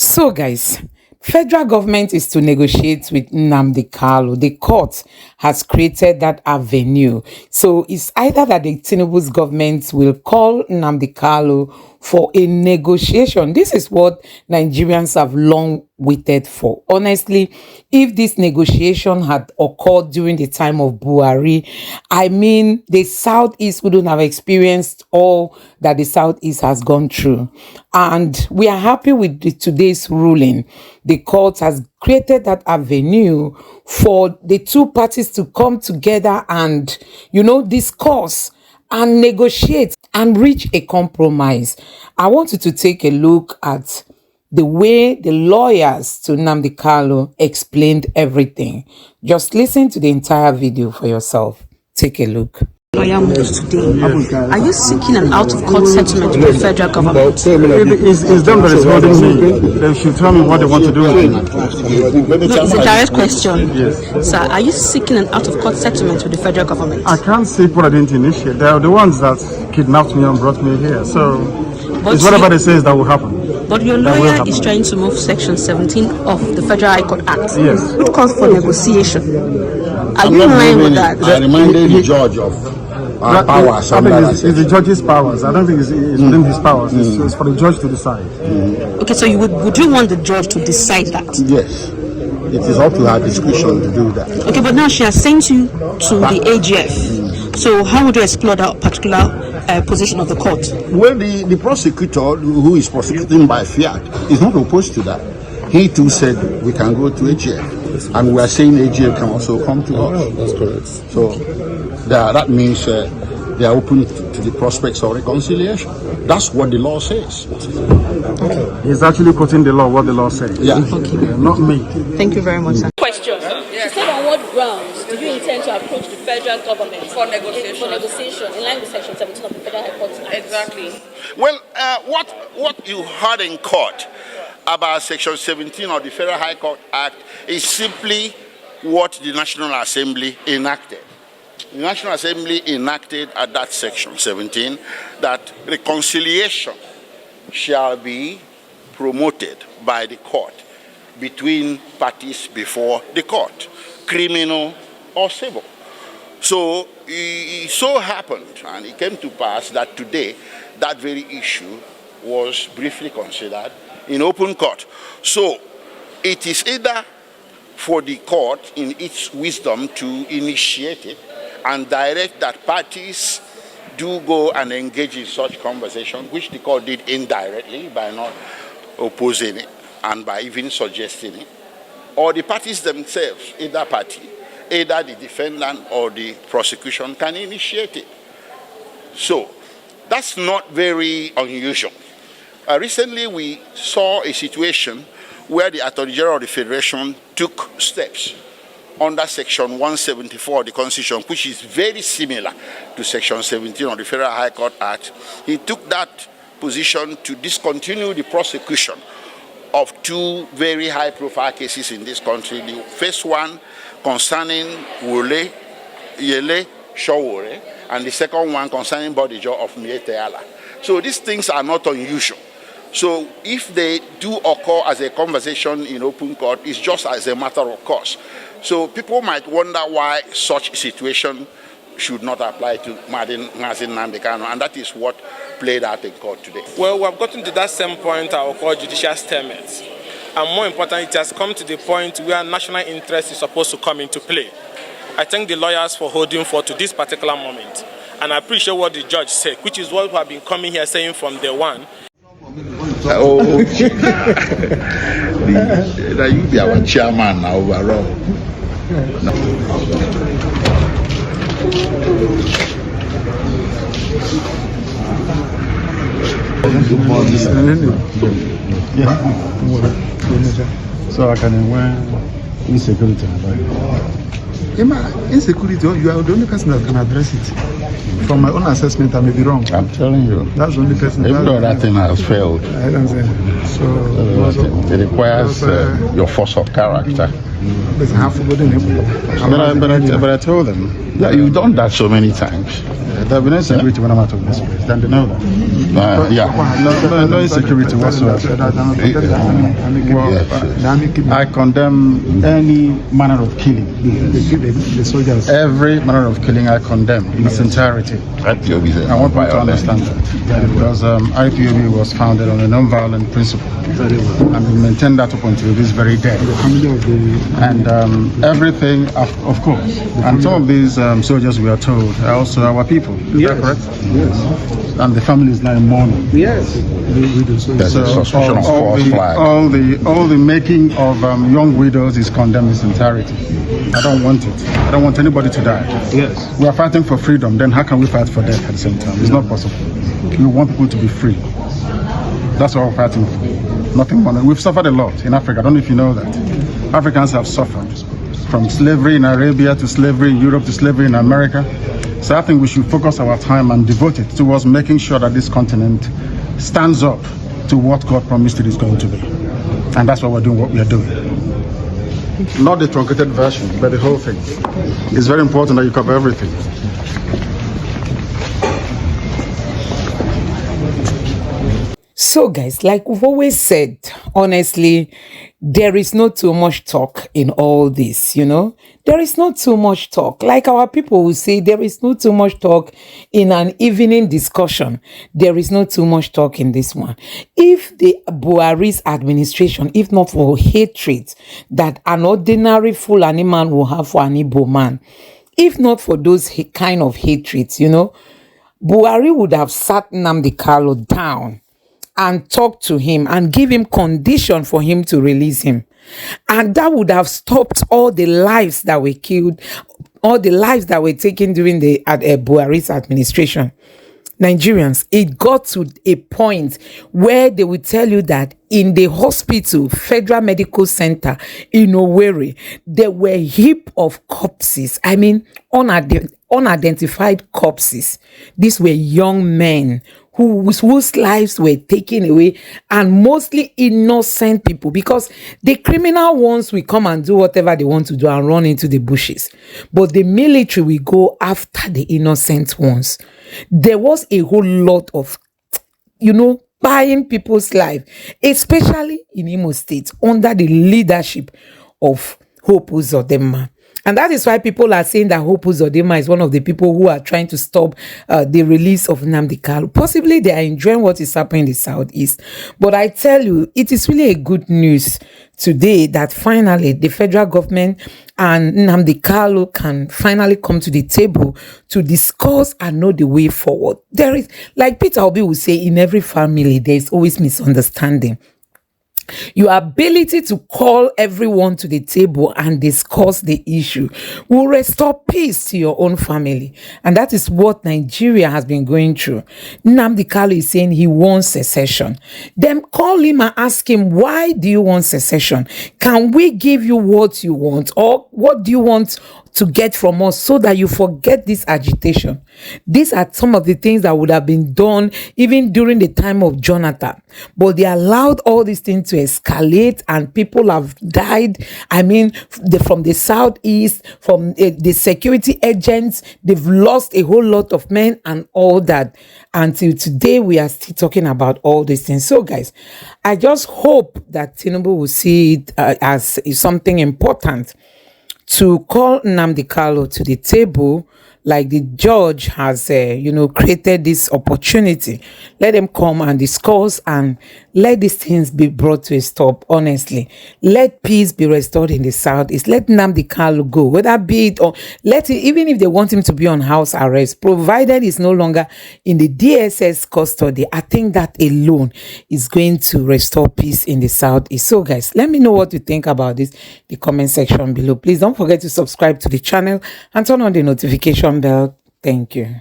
So, guys, federal government is to negotiate with Nnamdi Kanu. The court has created that avenue. So it's either that the Tinubu's government will call Nnamdi Kanu for a negotiation. This is what Nigerians have long waited for. Honestly, if this negotiation had occurred during the time of Buhari, I mean, the Southeast wouldn't have experienced all that the Southeast has gone through. And we are happy with today's ruling. The court has created that avenue for the two parties to come together and, discuss and negotiate and reach a compromise. I want you to take a look at the way the lawyers to Nnamdi Kanu explained everything. Just listen to the entire video for yourself. Take a look. Lawyer moves today. Are you seeking an out-of-court settlement with the federal government? It's them that is holding me. They should tell me what they want to do with me. No, it's a direct question. Yes. Sir, are you seeking an out-of-court settlement with the federal government? I can't seek what I didn't initiate. They are the ones that kidnapped me and brought me here. So it's whatever they say that will happen. But your lawyer is trying to move Section 17 of the Federal High Court Act. Yes. It calls for negotiation. Are you in line with that? I reminded the judge of our powers. I think it's the judge's powers. I don't think it's within his powers. It's for the judge to decide. Okay, so would you want the judge to decide that? Yes. It is up to her discretion to do that. Okay, but now she has sent you to the AGF. So how would you explore that particular position of the court? Well, the prosecutor who is prosecuting by fiat is not opposed to that. He too said we can go to AGF, and we are saying AGF can also come to us. That's correct. So that means they are open to the prospects of reconciliation. That's what the law says. Okay. He's actually putting the law what the law says. Yeah. Okay. Not me. Thank you very much, sir. Question. She said, on what grounds do you intend to approach the federal government for negotiation in line with Section 17 of the Federal High Court Act? Exactly. Well, what you heard in court about Section 17 of the Federal High Court Act is simply what the National Assembly enacted. The National Assembly enacted at that Section 17 that reconciliation shall be promoted by the court between parties before the court, criminal or civil. So it so happened, and it came to pass that today that very issue was briefly considered in open court. So it is either for the court in its wisdom to initiate it and direct that parties do go and engage in such conversation, which the court did indirectly by not opposing it and by even suggesting it, or the parties themselves, either party, either the defendant or the prosecution, can initiate it. So that's not very unusual. Recently we saw a situation where the Attorney General of the Federation took steps under Section 174 of the Constitution, which is very similar to Section 17 of the Federal High Court Act. He took that position to discontinue the prosecution of two very high-profile cases in this country. The first one concerning Wole, Yele, Showore, and the second one concerning Bodijo of Mieteala. So these things are not unusual. So if they do occur as a conversation in open court, it's just as a matter of course. So people might wonder why such situation should not apply to Nnamdi Kanu, and that is what played out in court today. Well, we have gotten to that same point I will call judicial stalemate. And more important, it has come to the point where national interest is supposed to come into play. I thank the lawyers for holding forth to this particular moment. And I appreciate what the judge said, which is what we have been coming here saying from day one. Oh, that you be our chairman now overall. No. So I can wear insecurity. Insecurity, you are the only person that can address it. From my own assessment, I may be wrong. I'm telling you. That's the only person. Even though that thing has failed, I don't say. So it requires your force of character. But I told them that you've done that so many times. there will be no insecurity when I'm out of this place. Then they know that. No insecurity whatsoever. I condemn any manner of killing. The soldiers. Every manner of killing I condemn in its entirety. I want people to understand that. Because IPOB was founded on a non-violent principle. And we maintain that up until this very day. And everything, of course. And some of these soldiers, we are told, are also our people. Is that correct? Yes. And the family is now in mourning. Yes. There's a suspicion of false flag. All the making of young widows is condemned in its entirety. I don't want it. I don't want anybody to die. Yes. We are fighting for freedom. Then how can we fight for death at the same time? It's not possible. We want people to be free. That's what we're fighting for. Nothing more. We've suffered a lot in Africa. I don't know if you know that. Africans have suffered from slavery in Arabia to slavery in Europe to slavery in America. So I think we should focus our time and devote it towards making sure that this continent stands up to what God promised it is going to be. And that's why we're doing what we are doing. Not the truncated version, but the whole thing. It's very important that you cover everything. So guys, like we've always said, honestly, there is not too much talk in all this, There is not too much talk. Like our people will say, there is not too much talk in an evening discussion. There is not too much talk in this one. If the Buhari's administration, if not for hatred that an ordinary Fulani man will have for an Igbo man, if not for those kind of hatreds, Buhari would have sat Nnamdi Kanu down and talk to him and give him condition for him to release him. And that would have stopped all the lives that were killed, all the lives that were taken during the Buhari's administration. Nigerians, it got to a point where they would tell you that in the hospital, Federal Medical Center in Owerri, there were a heap of corpses. I mean, unidentified corpses. These were young men whose lives were taken away, and mostly innocent people, because the criminal ones will come and do whatever they want to do and run into the bushes, but the military will go after the innocent ones. There was a whole lot of buying people's life, especially in Imo State under the leadership of Hope Uzodinma. And that is why people are saying that Hope Uzodinma is one of the people who are trying to stop the release of Nnamdi Kanu. Possibly they are enjoying what is happening in the Southeast. But I tell you, it is really a good news today that finally the federal government and Nnamdi Kanu can finally come to the table to discuss and know the way forward. There is, like Peter Obi will say, in every family, there is always misunderstanding. Your ability to call everyone to the table and discuss the issue will restore peace to your own family. And that is what Nigeria has been going through. Nnamdi Kanu is saying he wants secession. Then call him and ask him, why do you want secession? Can we give you what you want? Or what do you want to get from us so that you forget this agitation? These are some of the things that would have been done even during the time of Jonathan, but they allowed all these things to escalate and people have died. I mean, from the Southeast, from the security agents, they've lost a whole lot of men and all that. Until today, we are still talking about all these things. So guys, I just hope that Tinubu will see it as something important to call Nnamdi Kanu to the table, like the judge has, created this opportunity. Let them come and discuss and let these things be brought to a stop, honestly. Let peace be restored in the Southeast. Let Nnamdi Kanu go, whether be it or let it, even if they want him to be on house arrest, provided he's no longer in the DSS custody. I think that alone is going to restore peace in the Southeast. So guys, let me know what you think about this in the comment section below. Please don't forget to subscribe to the channel and turn on the notification bell. Thank you.